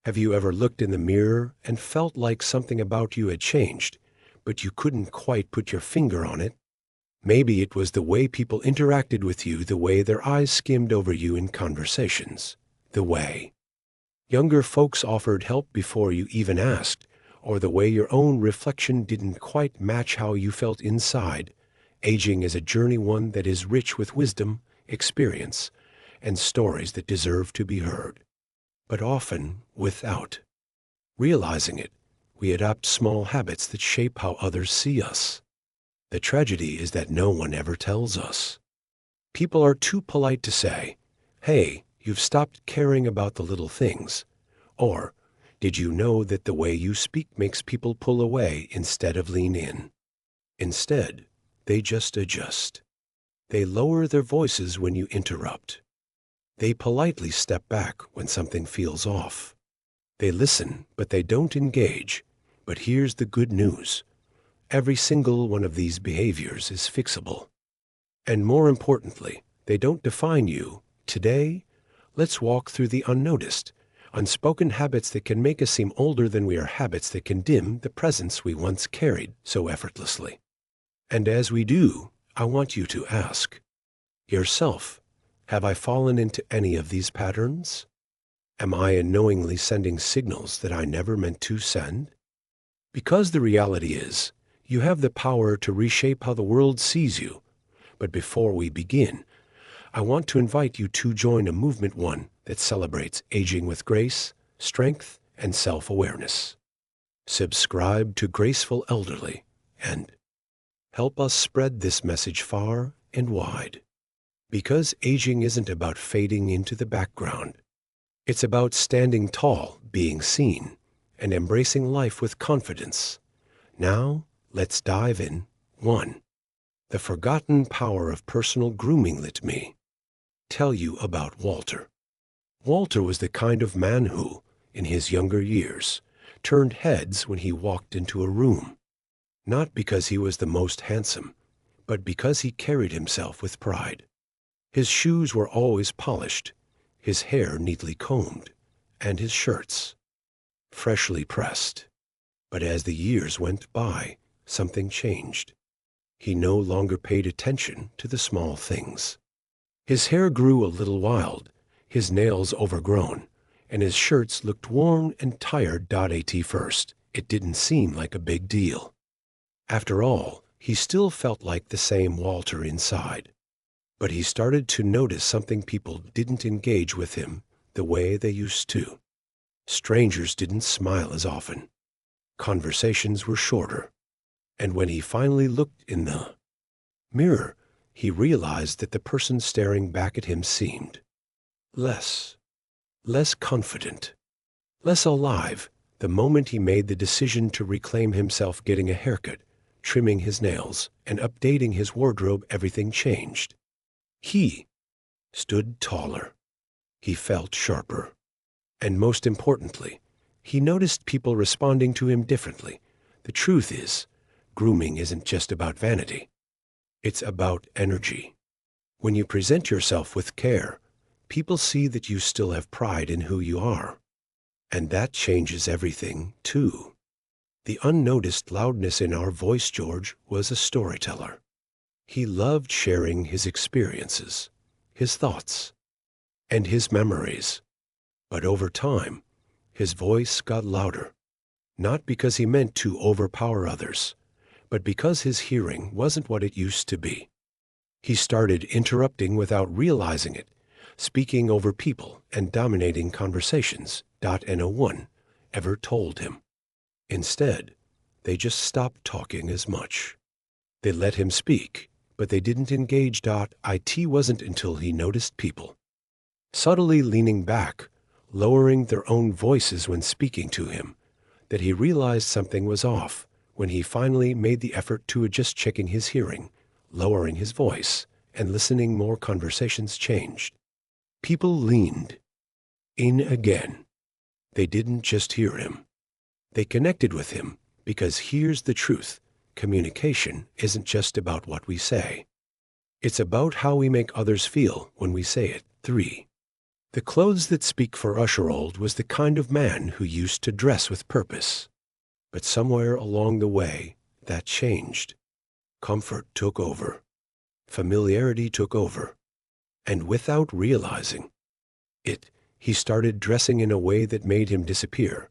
Have you ever looked in the mirror and felt like something about you had changed, but you couldn't quite put your finger on it? Maybe it was the way people interacted with you, the way their eyes skimmed over you in conversations, the way younger folks offered help before you even asked, or the way your own reflection didn't quite match how you felt inside. Aging is a journey, one that is rich with wisdom, experience, and stories that deserve to be heard. But often, without realizing it, we adopt small habits that shape how others see us. The tragedy is that no one ever tells us. People are too polite to say, "Hey, you've stopped caring about the little things." Or, "Did you know that the way you speak makes people pull away instead of lean in?" Instead, they just adjust. They lower their voices when you interrupt. They politely step back when something feels off. They listen, but they don't engage. But here's the good news. Every single one of these behaviors is fixable. And more importantly, they don't define you. Today, let's walk through the unnoticed, unspoken habits that can make us seem older than we are, habits that can dim the presence we once carried so effortlessly. And as we do, I want you to ask yourself, have I fallen into any of these patterns? Am I unknowingly sending signals that I never meant to send? Because the reality is, you have the power to reshape how the world sees you. But before we begin, I want to invite you to join a movement, one that celebrates aging with grace, strength, and self-awareness. Subscribe to Graceful Elderly and help us spread this message far and wide. Because aging isn't about fading into the background. It's about standing tall, being seen, and embracing life with confidence. Now, let's dive in. 1. The forgotten power of personal grooming. Let me tell you about Walter. Walter was the kind of man who, in his younger years, turned heads when he walked into a room. Not because he was the most handsome, but because he carried himself with pride. His shoes were always polished, his hair neatly combed, and his shirts freshly pressed. But as the years went by, something changed. He no longer paid attention to the small things. His hair grew a little wild, his nails overgrown, and his shirts looked worn and tired. At first, it didn't seem like a big deal. After all, he still felt like the same Walter inside. But he started to notice something. People didn't engage with him the way they used to. Strangers didn't smile as often. Conversations were shorter. And when he finally looked in the mirror, he realized that the person staring back at him seemed less confident, less alive. The moment he made the decision to reclaim himself, getting a haircut, trimming his nails, and updating his wardrobe, everything changed. He stood taller. He felt sharper. And most importantly, he noticed people responding to him differently. The truth is, grooming isn't just about vanity. It's about energy. When you present yourself with care, people see that you still have pride in who you are. And that changes everything, too. The unnoticed loudness in our voice. George was a storyteller. He loved sharing his experiences, his thoughts, and his memories. But over time, his voice got louder, not because he meant to overpower others, but because his hearing wasn't what it used to be. He started interrupting without realizing it, speaking over people and dominating conversations. No one ever told him. Instead, they just stopped talking as much. They let him speak, but they didn't engage. It wasn't until he noticed people subtly leaning back, lowering their own voices when speaking to him, that he realized something was off. When he finally made the effort to adjust, checking his hearing, lowering his voice, and listening more, conversations changed. People leaned in again. They didn't just hear him. They connected with him, because here's the truth. Communication isn't just about what we say. It's about how we make others feel when we say it. 3. The clothes that speak for Usherold was the kind of man who used to dress with purpose. But somewhere along the way, that changed. Comfort took over. Familiarity took over. And without realizing it, he started dressing in a way that made him disappear.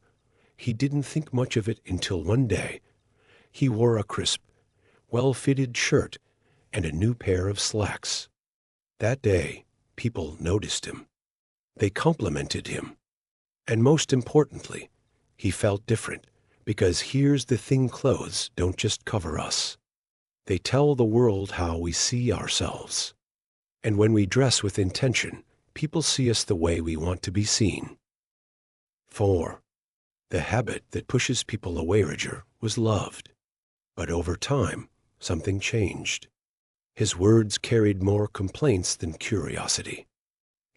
He didn't think much of it until one day. He wore a crisp, well-fitted shirt and a new pair of slacks. That day, people noticed him. They complimented him. And most importantly, he felt different, because here's the thing: clothes don't just cover us. They tell the world how we see ourselves. And when we dress with intention, people see us the way we want to be seen. 4. The habit that pushes people away was loved. But over time, something changed. His words carried more complaints than curiosity.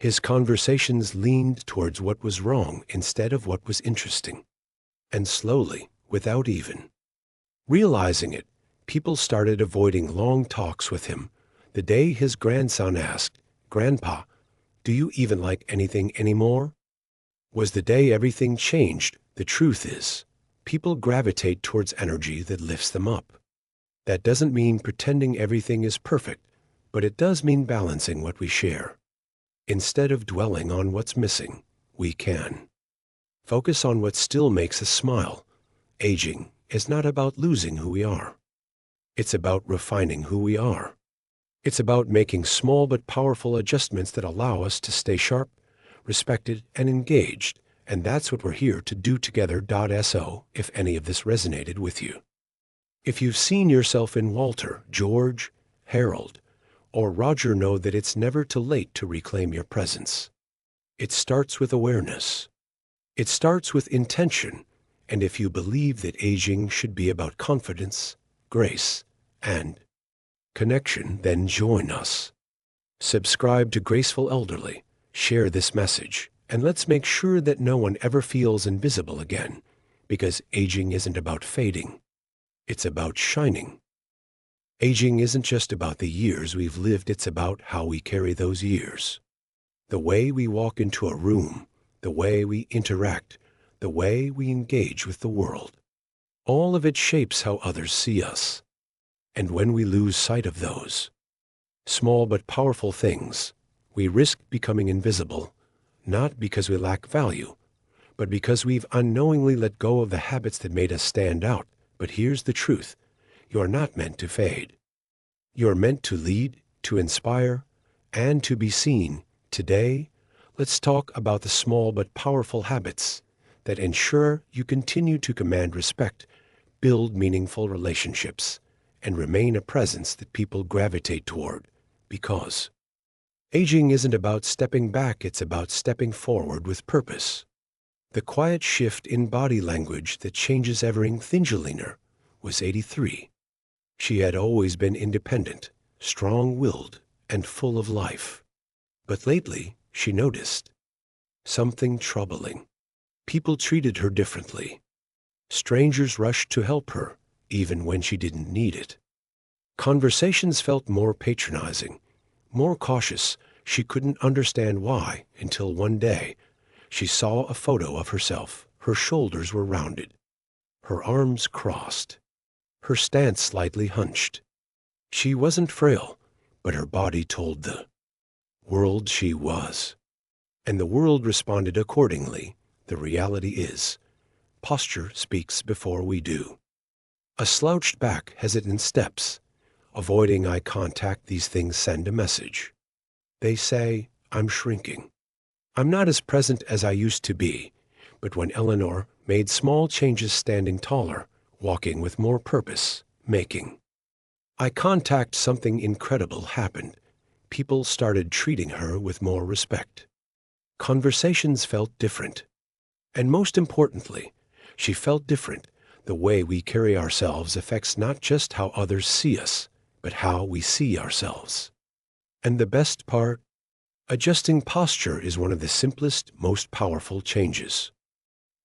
His conversations leaned towards what was wrong instead of what was interesting. And slowly, without even realizing it, people started avoiding long talks with him. The day his grandson asked, "Grandpa, do you even like anything anymore?" was the day everything changed. The truth is, people gravitate towards energy that lifts them up. That doesn't mean pretending everything is perfect, but it does mean balancing what we share. Instead of dwelling on what's missing, we can focus on what still makes us smile. Aging is not about losing who we are. It's about refining who we are. It's about making small but powerful adjustments that allow us to stay sharp, respected, and engaged. And that's what we're here to do together. So, if any of this resonated with you, if you've seen yourself in Walter, George, Harold, or Roger, know that it's never too late to reclaim your presence. It starts with awareness. It starts with intention. And if you believe that aging should be about confidence, grace, and connection, then join us. Subscribe to Graceful Elderly, share this message, and let's make sure that no one ever feels invisible again, because aging isn't about fading. It's about shining. Aging isn't just about the years we've lived, it's about how we carry those years. The way we walk into a room, the way we interact, the way we engage with the world. All of it shapes how others see us. And when we lose sight of those small but powerful things, we risk becoming invisible, not because we lack value, but because we've unknowingly let go of the habits that made us stand out. But here's the truth: you're not meant to fade. You're meant to lead, to inspire, and to be seen. Today, let's talk about the small but powerful habits that ensure you continue to command respect, build meaningful relationships, and remain a presence that people gravitate toward. Because aging isn't about stepping back, it's about stepping forward with purpose. The quiet shift in body language that changes everything. Thingeliner was 83. She had always been independent, strong-willed, and full of life. But lately, she noticed something troubling. People treated her differently. Strangers rushed to help her, even when she didn't need it. Conversations felt more patronizing, more cautious. She couldn't understand why until one day she saw a photo of herself. Her shoulders were rounded, her arms crossed, her stance slightly hunched. She wasn't frail, but her body told the world she was. And the world responded accordingly. The reality is, posture speaks before we do. A slouched back, hesitant steps, avoiding eye contact, these things send a message. They say, I'm shrinking. I'm not as present as I used to be. But when Eleanor made small changes, standing taller, walking with more purpose, making eye contact, something incredible happened. People started treating her with more respect. Conversations felt different. And most importantly, she felt different. The way we carry ourselves affects not just how others see us, but how we see ourselves. And the best part? Adjusting posture is one of the simplest, most powerful changes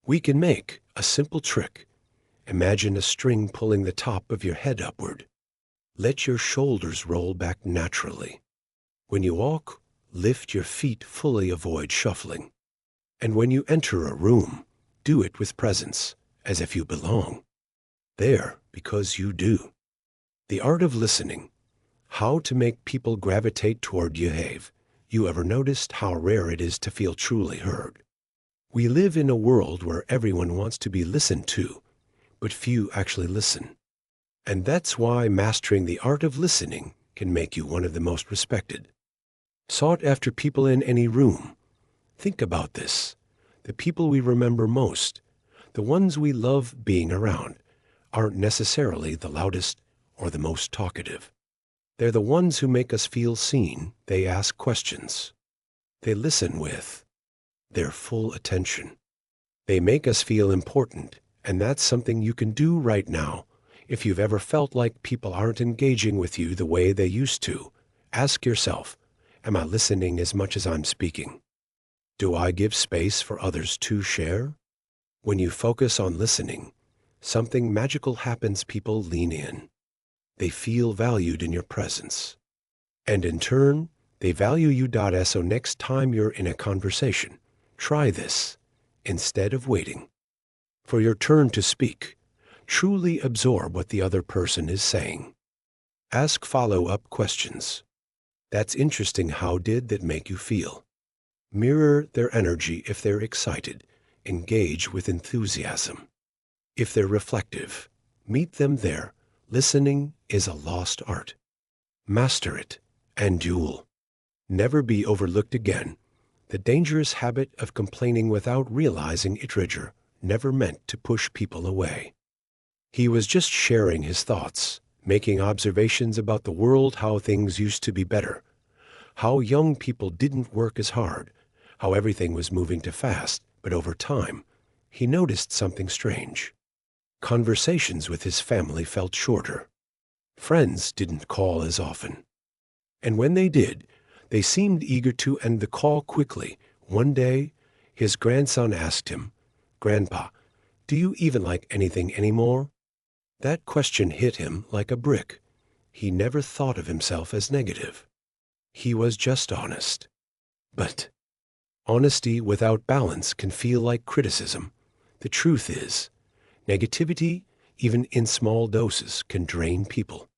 we can make. A simple trick. Imagine a string pulling the top of your head upward. Let your shoulders roll back naturally. When you walk, Lift your feet, fully avoid shuffling. And when you enter a room, do it with presence, as if you belong there because you do. The art of listening. How to make people gravitate toward you. Have you ever noticed how rare it is to feel truly heard? We live in a world where everyone wants to be listened to, but few actually listen. And that's why mastering the art of listening can make you one of the most respected, sought after people in any room. Think about this. The people we remember most, the ones we love being around, aren't necessarily the loudest or the most talkative. They're the ones who make us feel seen. They ask questions. They listen with their full attention. They make us feel important, and that's something you can do right now. If you've ever felt like people aren't engaging with you the way they used to, ask yourself, am I listening as much as I'm speaking? Do I give space for others to share? When you focus on listening, something magical happens. People lean in. They feel valued in your presence. And in turn, they value you. So next time you're in a conversation, try this. Instead of waiting for your turn to speak, truly absorb what the other person is saying. Ask follow-up questions. That's interesting. How did that make you feel? Mirror their energy. If they're excited, engage with enthusiasm. If they're reflective, meet them there. Listening is a lost art. Master it, and you'll never be overlooked again. The dangerous habit of complaining without realizing it. Ridger never meant to push people away. He was just sharing his thoughts, making observations about the world, how things used to be better, how young people didn't work as hard, how everything was moving too fast. But over time, he noticed something strange. Conversations with his family felt shorter. Friends didn't call as often. And when they did, they seemed eager to end the call quickly. One day, his grandson asked him, "Grandpa, do you even like anything anymore?" That question hit him like a brick. He never thought of himself as negative. He was just honest. But honesty without balance can feel like criticism. The truth is, negativity, even in small doses, can drain people.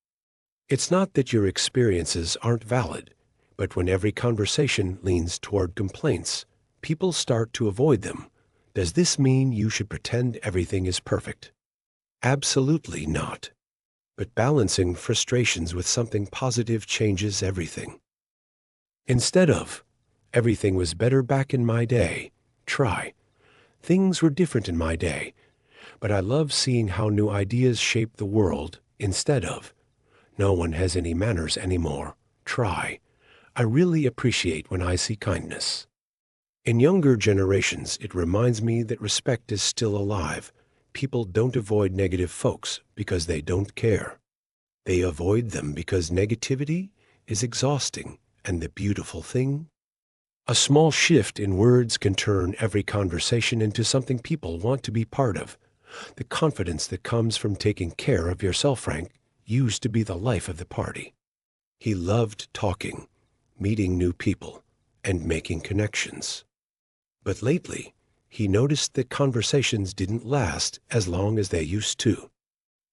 It's not that your experiences aren't valid, but when every conversation leans toward complaints, people start to avoid them. Does this mean you should pretend everything is perfect? Absolutely not. But balancing frustrations with something positive changes everything. Instead of, "Everything was better back in my day," try, "Things were different in my day, but I love seeing how new ideas shape the world." Instead of, "No one has any manners anymore," try, "I really appreciate when I see kindness." In younger generations, it reminds me that respect is still alive. People don't avoid negative folks because they don't care. They avoid them because negativity is exhausting. And the beautiful thing? A small shift in words can turn every conversation into something people want to be part of. The confidence that comes from taking care of yourself. Frank used to be the life of the party. He loved talking, meeting new people, and making connections. But lately, he noticed that conversations didn't last as long as they used to.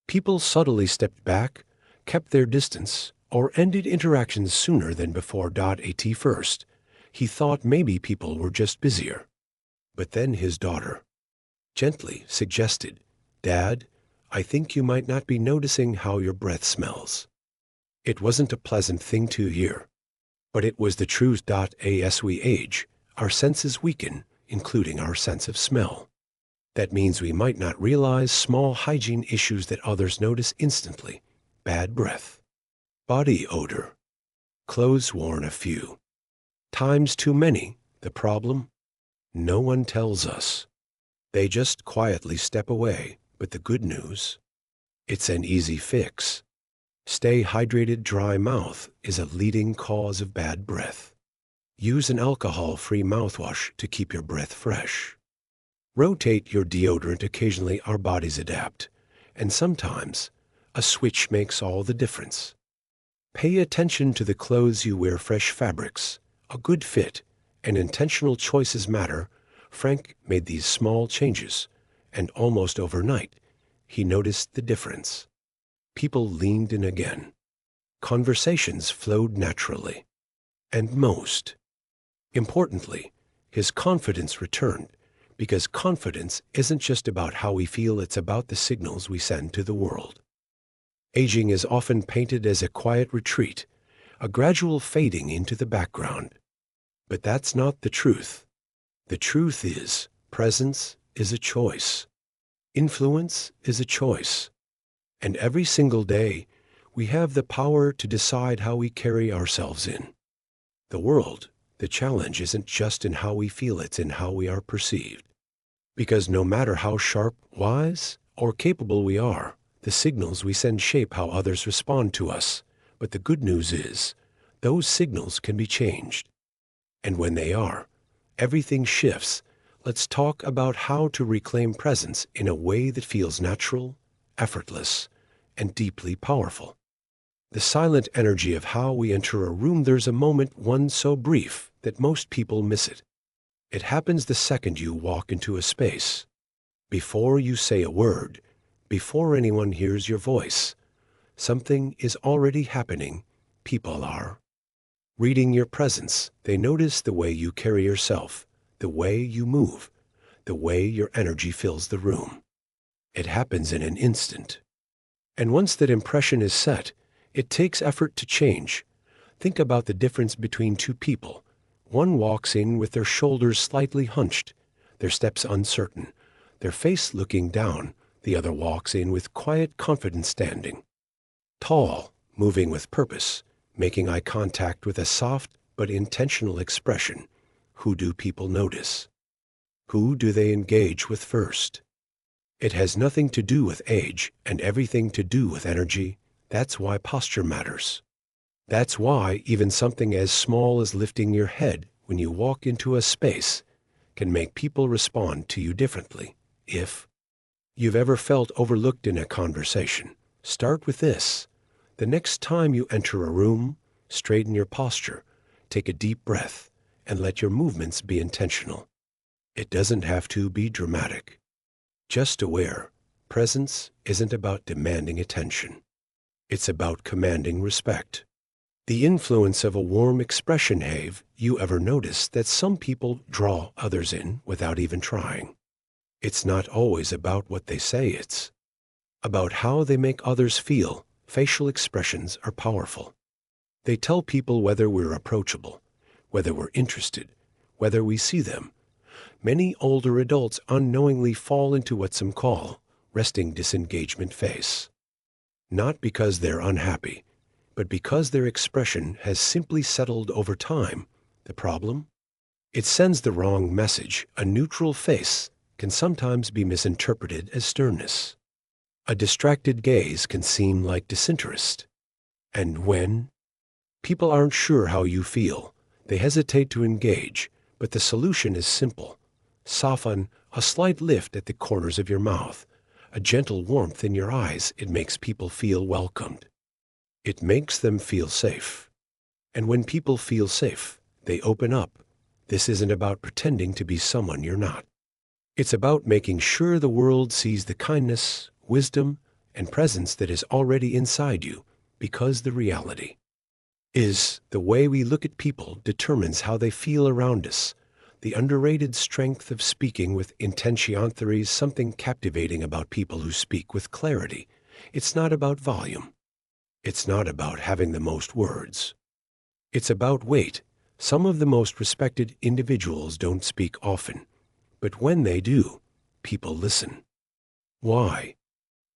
People subtly stepped back, kept their distance, or ended interactions sooner than before. At first, he thought maybe people were just busier. But then his daughter gently suggested, "Dad, I think you might not be noticing how your breath smells." It wasn't a pleasant thing to hear, but it was the truth. As we age, our senses weaken, including our sense of smell. That means we might not realize small hygiene issues that others notice instantly. Bad breath, body odor, clothes worn a few times too many. The problem? No one tells us. They just quietly step away. But the good news? It's an easy fix. Stay hydrated. Dry mouth is a leading cause of bad breath. Use an alcohol-free mouthwash to keep your breath fresh. Rotate your deodorant occasionally. Our bodies adapt, and sometimes a switch makes all the difference. Pay attention to the clothes you wear. Fresh fabrics, a good fit, and intentional choices matter, Frank made these small changes, and almost overnight, he noticed the difference. People leaned in again. Conversations flowed naturally. And most importantly, his confidence returned, because confidence isn't just about how we feel, it's about the signals we send to the world. Aging is often painted as a quiet retreat, a gradual fading into the background. But that's not the truth. The truth is, presence is a choice. Influence is a choice. And every single day, we have the power to decide how we carry ourselves in the world. The challenge isn't just in how we feel, it's in how we are perceived. Because no matter how sharp, wise, or capable we are, the signals we send shape how others respond to us. But the good news is, those signals can be changed. And when they are, everything shifts. Let's talk about how to reclaim presence in a way that feels natural, effortless, and deeply powerful. The silent energy of how we enter a room. There's a moment, one so brief that most people miss it. It happens the second you walk into a space. Before you say a word, before anyone hears your voice, something is already happening. People are reading your presence. They notice the way you carry yourself, the way you move, the way your energy fills the room. It happens in an instant. And once that impression is set, it takes effort to change. Think about the difference between two people. One walks in with their shoulders slightly hunched, their steps uncertain, their face looking down. The other walks in with quiet confidence, standing tall, moving with purpose, making eye contact with a soft but intentional expression. Who do people notice? Who do they engage with first? It has nothing to do with age and everything to do with energy. That's why posture matters. That's why even something as small as lifting your head when you walk into a space can make people respond to you differently. If you've ever felt overlooked in a conversation, start with this. The next time you enter a room, straighten your posture, take a deep breath, and let your movements be intentional. It doesn't have to be dramatic. Just aware. Presence isn't about demanding attention. It's about commanding respect. The influence of a warm expression. Have you ever noticed that some people draw others in without even trying? It's not always about what they say, it's about how they make others feel. Facial expressions are powerful. They tell people whether we're approachable, whether we're interested, whether we see them. Many older adults unknowingly fall into what some call resting disengagement face. Not because they're unhappy, but because their expression has simply settled over time. The problem? It sends the wrong message. A neutral face can sometimes be misinterpreted as sternness. A distracted gaze can seem like disinterest. And when people aren't sure how you feel, they hesitate to engage. But the solution is simple. Soften. A slight lift at the corners of your mouth, a gentle warmth in your eyes. It makes people feel welcomed. It makes them feel safe. And when people feel safe, they open up. This isn't about pretending to be someone you're not. It's about making sure the world sees the kindness, wisdom, and presence that is already inside you, because the reality is the way we look at people determines how they feel around us. The underrated strength of speaking with intention. There is something captivating about people who speak with clarity. It's not about volume. It's not about having the most words. It's about weight. Some of the most respected individuals don't speak often, but when they do, people listen. Why?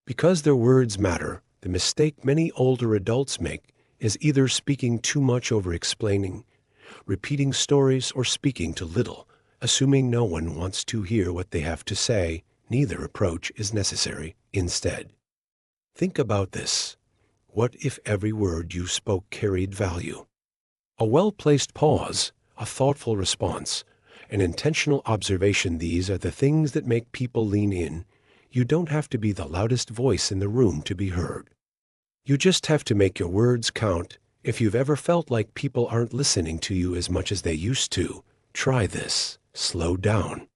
Because their words matter. The mistake many older adults make is either speaking too much, over-explaining, repeating stories, or speaking too little, assuming no one wants to hear what they have to say. Neither approach is necessary. Instead, think about this. What if every word you spoke carried value? A well-placed pause, a thoughtful response, an intentional observation. These are the things that make people lean in. You don't have to be the loudest voice in the room to be heard. You just have to make your words count. If you've ever felt like people aren't listening to you as much as they used to, try this. Slow down.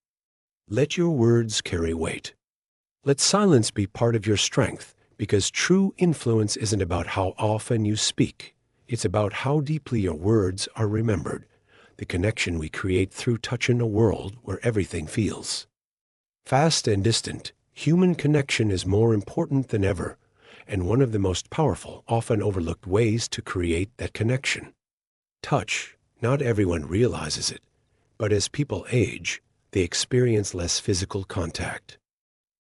Let your words carry weight. Let silence be part of your strength, because true influence isn't about how often you speak. It's about how deeply your words are remembered, the connection we create through touch in a world where everything feels fast and distant. Human connection is more important than ever, and one of the most powerful, often overlooked ways to create that connection. Touch. Not everyone realizes it, but as people age, they experience less physical contact.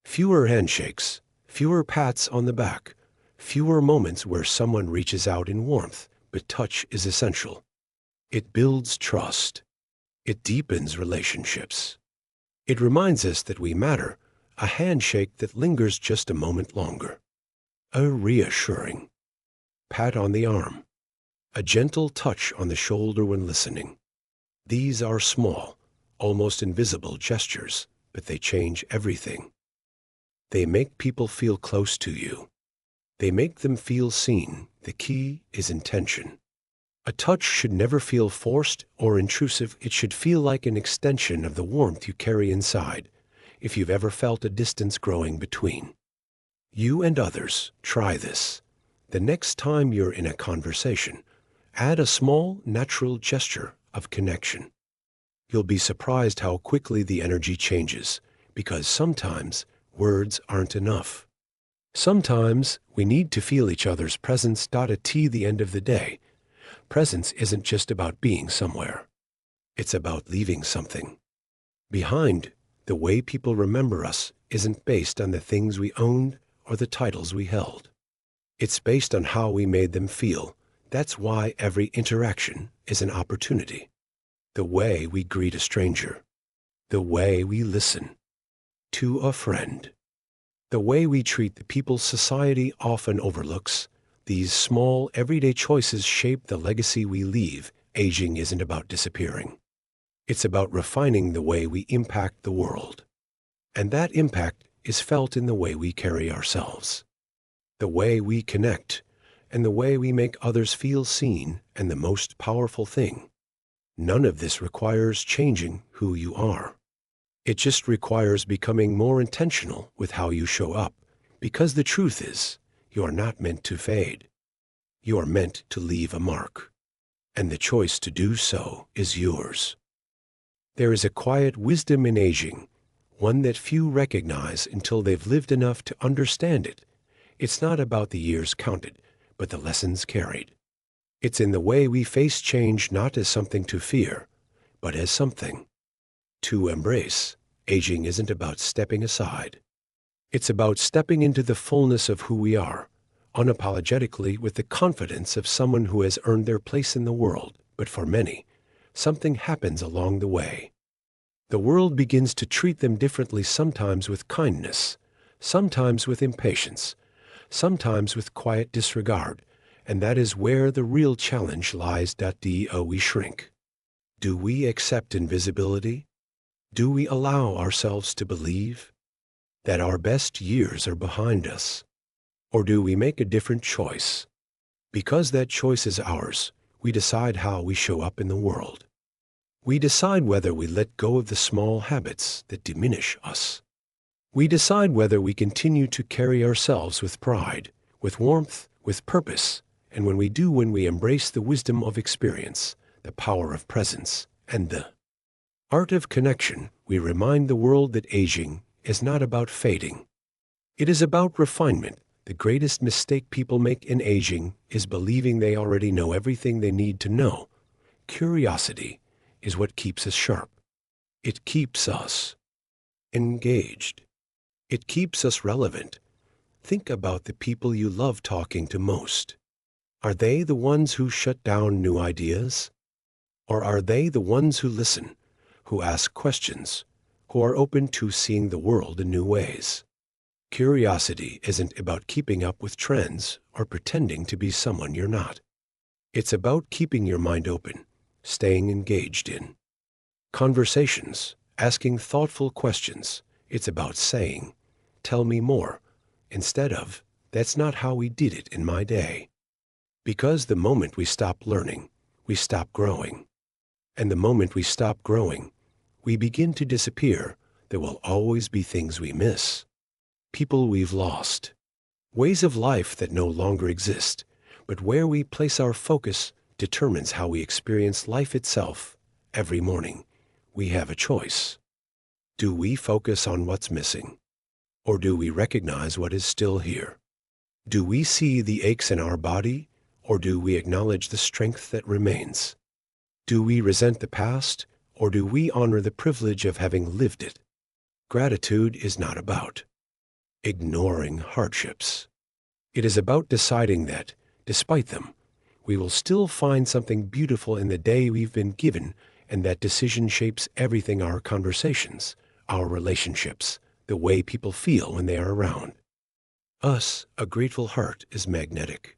Fewer handshakes, fewer pats on the back, fewer moments where someone reaches out in warmth, but touch is essential. It builds trust. It deepens relationships. It reminds us that we matter, a handshake that lingers just a moment longer. A reassuring pat on the arm, a gentle touch on the shoulder when listening. These are small, almost invisible gestures, but they change everything. They make people feel close to you. They make them feel seen. The key is intention. A touch should never feel forced or intrusive. It should feel like an extension of the warmth you carry inside. If you've ever felt a distance growing between you and others, try this. The next time you're in a conversation, add a small, natural gesture of connection. You'll be surprised how quickly the energy changes, because sometimes words aren't enough. Sometimes we need to feel each other's presence. At the end of the day, presence isn't just about being somewhere. It's about leaving something behind. The way people remember us isn't based on the things we owned or the titles we held. It's based on how we made them feel. That's why every interaction is an opportunity. The way we greet a stranger, the way we listen to a friend, the way we treat the people society often overlooks. These small, everyday choices shape the legacy we leave. Aging isn't about disappearing. It's about refining the way we impact the world. And that impact is felt in the way we carry ourselves, the way we connect, and the way we make others feel seen. And the most powerful thing, none of this requires changing who you are. It just requires becoming more intentional with how you show up, because the truth is, you are not meant to fade. You are meant to leave a mark, and the choice to do so is yours. There is a quiet wisdom in aging, one that few recognize until they've lived enough to understand it. It's not about the years counted, but the lessons carried. It's in the way we face change, not as something to fear, but as something to embrace. Aging isn't about stepping aside. It's about stepping into the fullness of who we are, unapologetically, with the confidence of someone who has earned their place in the world. But for many, something happens along the way. The world begins to treat them differently, sometimes with kindness, sometimes with impatience, sometimes with quiet disregard. And that is where the real challenge lies. Do we shrink? Do we accept invisibility? Do we allow ourselves to believe that our best years are behind us? Or do we make a different choice? Because that choice is ours, we decide how we show up in the world. We decide whether we let go of the small habits that diminish us. We decide whether we continue to carry ourselves with pride, with warmth, with purpose. And when we embrace the wisdom of experience, the power of presence, and the art of connection, we remind the world that aging is not about fading. It is about refinement. The greatest mistake people make in aging is believing they already know everything they need to know. Curiosity is what keeps us sharp. It keeps us engaged. It keeps us relevant. Think about the people you love talking to most. Are they the ones who shut down new ideas? Or are they the ones who listen, who ask questions, who are open to seeing the world in new ways? Curiosity isn't about keeping up with trends or pretending to be someone you're not. It's about keeping your mind open, staying engaged in conversations, asking thoughtful questions. It's about saying, "Tell me more," instead of, "That's not how we did it in my day." Because the moment we stop learning, we stop growing. And the moment we stop growing, we begin to disappear. There will always be things we miss, people we've lost, ways of life that no longer exist. But where we place our focus determines how we experience life itself. Every morning, we have a choice. Do we focus on what's missing? Or do we recognize what is still here? Do we see the aches in our body? Or do we acknowledge the strength that remains? Do we resent the past? Or do we honor the privilege of having lived it? Gratitude is not about ignoring hardships. It is about deciding that, despite them, we will still find something beautiful in the day we've been given, and that decision shapes everything: our conversations, our relationships, the way people feel when they are around us. A grateful heart is magnetic.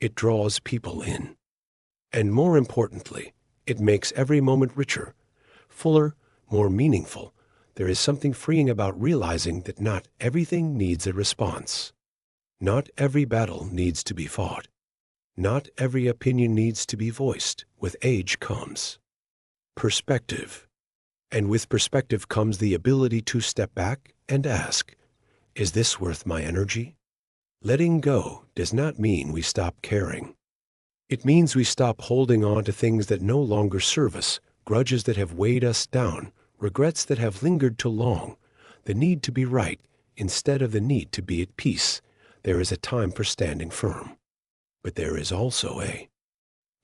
It draws people in. And more importantly, it makes every moment richer, fuller, more meaningful. There is something freeing about realizing that not everything needs a response. Not every battle needs to be fought. Not every opinion needs to be voiced. With age comes perspective. And with perspective comes the ability to step back and ask, is this worth my energy? Letting go does not mean we stop caring. It means we stop holding on to things that no longer serve us, grudges that have weighed us down, regrets that have lingered too long, the need to be right instead of the need to be at peace. There is a time for standing firm. But there is also a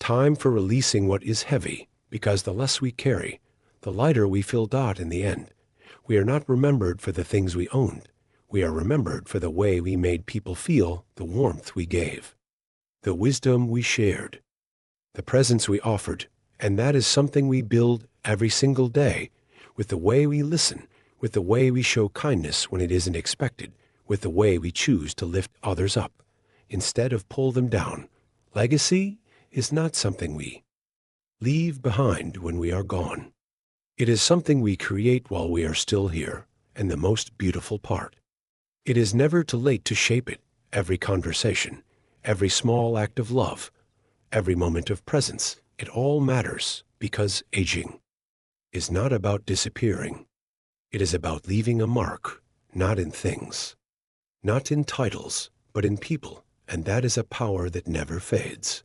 time for releasing what is heavy, because the less we carry, the lighter we feel. In the end, we are not remembered for the things we owned. We are remembered for the way we made people feel, the warmth we gave, the wisdom we shared, the presence we offered. And that is something we build every single day, with the way we listen, with the way we show kindness when it isn't expected, with the way we choose to lift others up instead of pull them down. Legacy is not something we leave behind when we are gone. It is something we create while we are still here. And the most beautiful part, it is never too late to shape it. Every conversation, every small act of love, every moment of presence, it all matters, because aging is not about disappearing. It is about leaving a mark, not in things, not in titles, but in people. And that is a power that never fades.